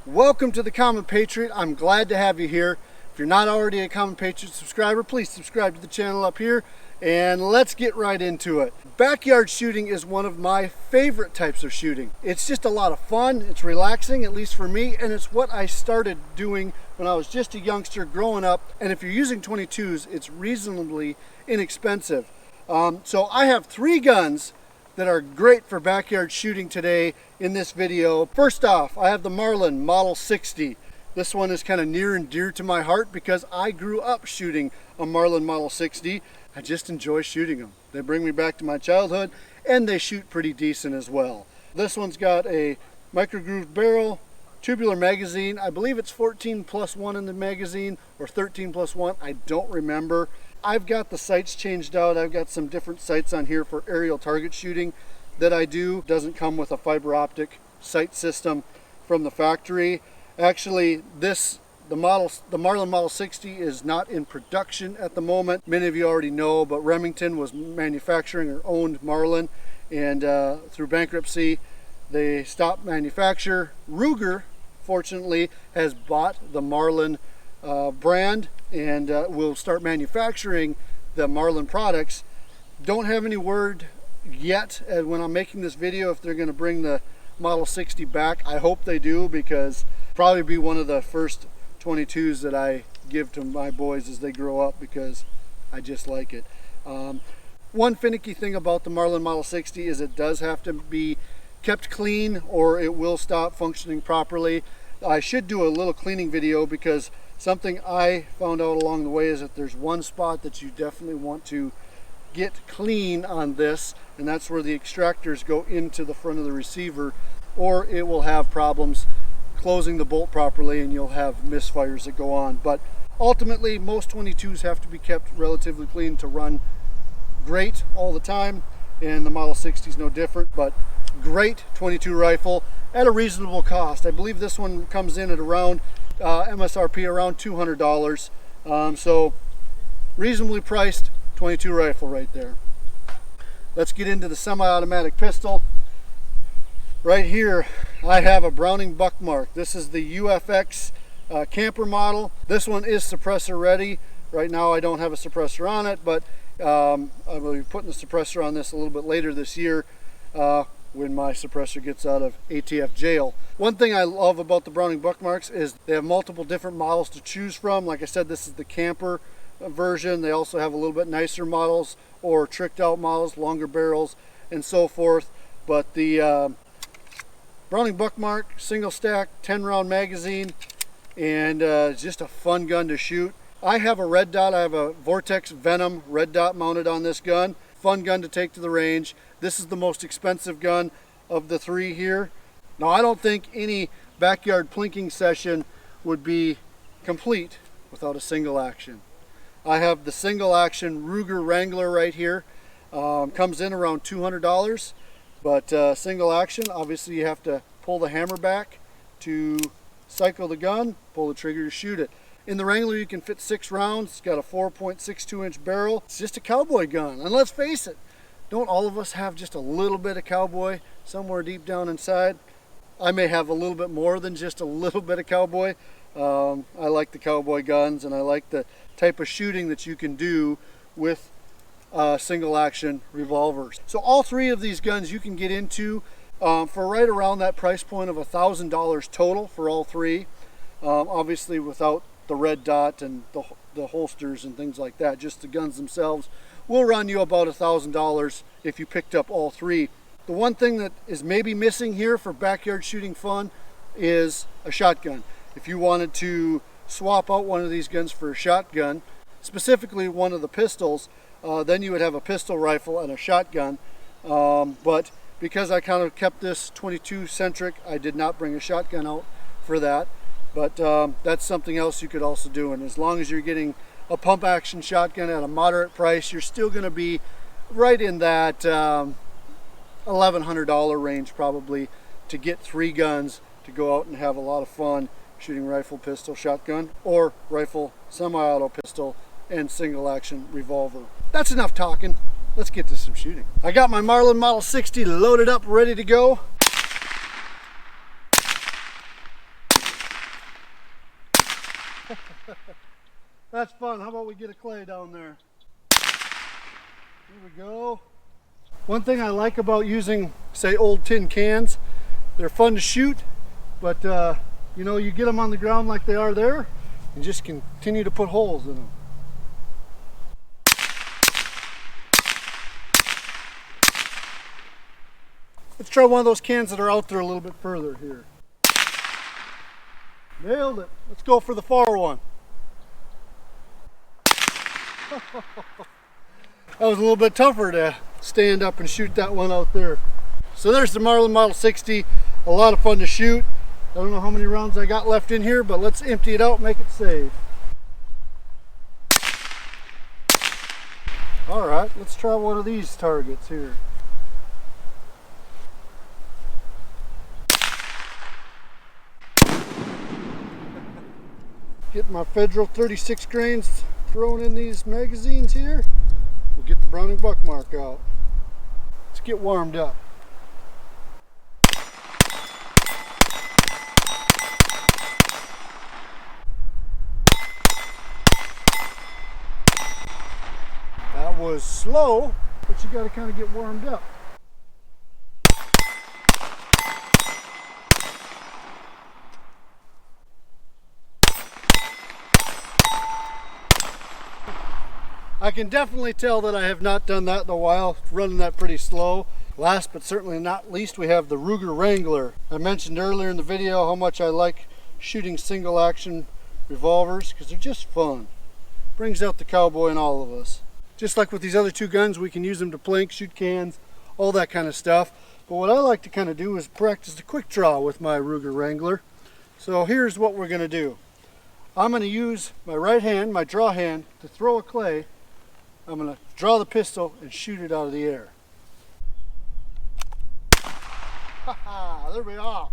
Welcome to the Common Patriot. I'm glad to have you here. If you're not already a Common Patriot subscriber, please subscribe to the channel up here and let's get right into it. Backyard shooting is one of my favorite types of shooting. It's just a lot of fun, it's relaxing, at least for me, and it's what I started doing when I was just a youngster growing up. And if you're using 22s, it's reasonably inexpensive. So I have three guns that are great for backyard shooting today in this video. First off, I have the Marlin Model 60. This one is kind of near and dear to my heart because I grew up shooting a Marlin Model 60. I just enjoy shooting them. They bring me back to my childhood and they shoot pretty decent as well. This one's got a micro grooved barrel, tubular magazine. I believe it's 14+1 in the magazine or 13+1. I don't remember. I've got the sights changed out. I've got some different sights on here for aerial target shooting that I do. It doesn't come with a fiber optic sight system from the factory. Actually, the Marlin Model 60 is not in production at the moment. Many of you already know, but Remington was manufacturing or owned Marlin, and through bankruptcy, they stopped manufacture. Ruger, fortunately, has bought the Marlin brand and will start manufacturing the Marlin products. Don't have any word yet when I'm making this video if they're going to bring the Model 60 back. I hope they do, because probably be one of the first 22s that I give to my boys as they grow up, because I just like it. One finicky thing about the Marlin Model 60 is it does have to be kept clean or it will stop functioning properly. I should do a little cleaning video, because something I found out along the way is that there's one spot that you definitely want to get clean on this, and that's where the extractors go into the front of the receiver, or it will have problems closing the bolt properly and you'll have misfires that go on. But ultimately, most 22s have to be kept relatively clean to run great all the time, and the Model 60 is no different. But great 22 rifle at a reasonable cost. I believe this one comes in at around MSRP around $200, so reasonably priced 22 rifle right there. Let's get into the semi-automatic pistol. Right here I have a Browning Buckmark. This is the UFX camper model. This one is suppressor ready. Right now I don't have a suppressor on it, but I will be putting the suppressor on this a little bit later this year when my suppressor gets out of ATF jail. One thing I love about the Browning Buckmarks is they have multiple different models to choose from. Like I said, this is the camper version. They also have a little bit nicer models or tricked out models, longer barrels and so forth. But the Browning Buckmark, single stack, 10 round magazine, and just a fun gun to shoot. I have a red dot. I have a Vortex Venom red dot mounted on this gun. Fun gun to take to the range. This is the most expensive gun of the three here. Now, I don't think any backyard plinking session would be complete without a single action. I have the single action Ruger Wrangler right here. Comes in around $200, but single action, obviously you have to pull the hammer back to cycle the gun, pull the trigger to shoot it. In the Wrangler you can fit 6 rounds. It's got a 4.62 inch barrel. It's just a cowboy gun, and let's face it, don't all of us have just a little bit of cowboy somewhere deep down inside? I may have a little bit more than just a little bit of cowboy. I like the cowboy guns, and I like the type of shooting that you can do with single action revolvers. So all three of these guns you can get into for right around that price point of $1,000 total for all three. Obviously without the red dot and the holsters and things like that. Just the guns themselves will run you about $1,000 if you picked up all three. The one thing that is maybe missing here for backyard shooting fun is a shotgun. If you wanted to swap out one of these guns for a shotgun, specifically one of the pistols, then you would have a pistol rifle and a shotgun. But because I kind of kept this 22 centric, I did not bring a shotgun out for that. But that's something else you could also do. And as long as you're getting a pump action shotgun at a moderate price, you're still going to be right in that $1,100 range probably to get three guns to go out and have a lot of fun shooting rifle, pistol, shotgun, or rifle, semi-auto pistol, and single action revolver. That's enough talking. Let's get to some shooting. I got my Marlin Model 60 loaded up, ready to go. That's fun. How about we get a clay down there? Here we go. One thing I like about using, say, old tin cans, they're fun to shoot, but you know, you get them on the ground like they are there and just continue to put holes in them. Let's try one of those cans that are out there a little bit further here. Nailed it. Let's go for the far one. That was a little bit tougher to stand up and shoot that one out there. So there's the Marlin Model 60. A lot of fun to shoot. I don't know how many rounds I got left in here, but let's empty it out and make it safe. All right, let's try one of these targets here. Get my Federal 36 grains thrown in these magazines here. We'll get the Browning Buckmark out. Let's get warmed up. That was slow, but you got to kind of get warmed up. I can definitely tell that I have not done that in a while, running that pretty slow. Last but certainly not least, we have the Ruger Wrangler. I mentioned earlier in the video how much I like shooting single action revolvers because they're just fun. Brings out the cowboy in all of us. Just like with these other two guns, we can use them to plink, shoot cans, all that kind of stuff. But what I like to kind of do is practice the quick draw with my Ruger Wrangler. So here's what we're going to do. I'm going to use my right hand, my draw hand, to throw a clay. I'm going to draw the pistol and shoot it out of the air. Haha, there we are.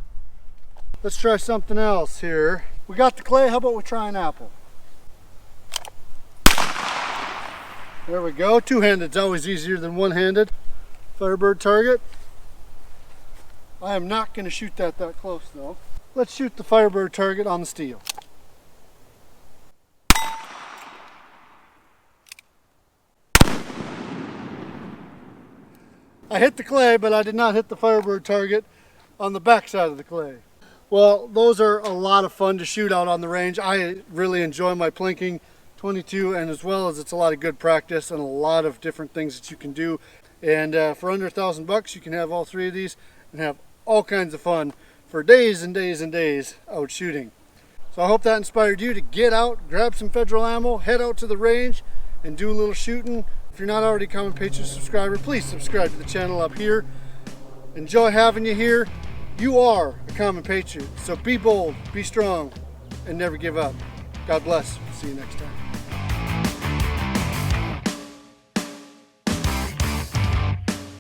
Let's try something else here. We got the clay, how about we try an apple? There we go. Two-handed's always easier than one-handed. Firebird target. I am not going to shoot that close though. Let's shoot the Firebird target on the steel. I hit the clay, but I did not hit the Firebird target on the back side of the clay. Well, those are a lot of fun to shoot out on the range. I really enjoy my plinking 22, and as well as it's a lot of good practice and a lot of different things that you can do. And for under $1,000 you can have all three of these and have all kinds of fun for days and days and days out shooting. So I hope that inspired you to get out, grab some Federal ammo, head out to the range and do a little shooting. If you're not already a Common Patriot subscriber, please subscribe to the channel up here. Enjoy having you here. You are a Common Patriot, so be bold, be strong, and never give up. God bless. See you next time.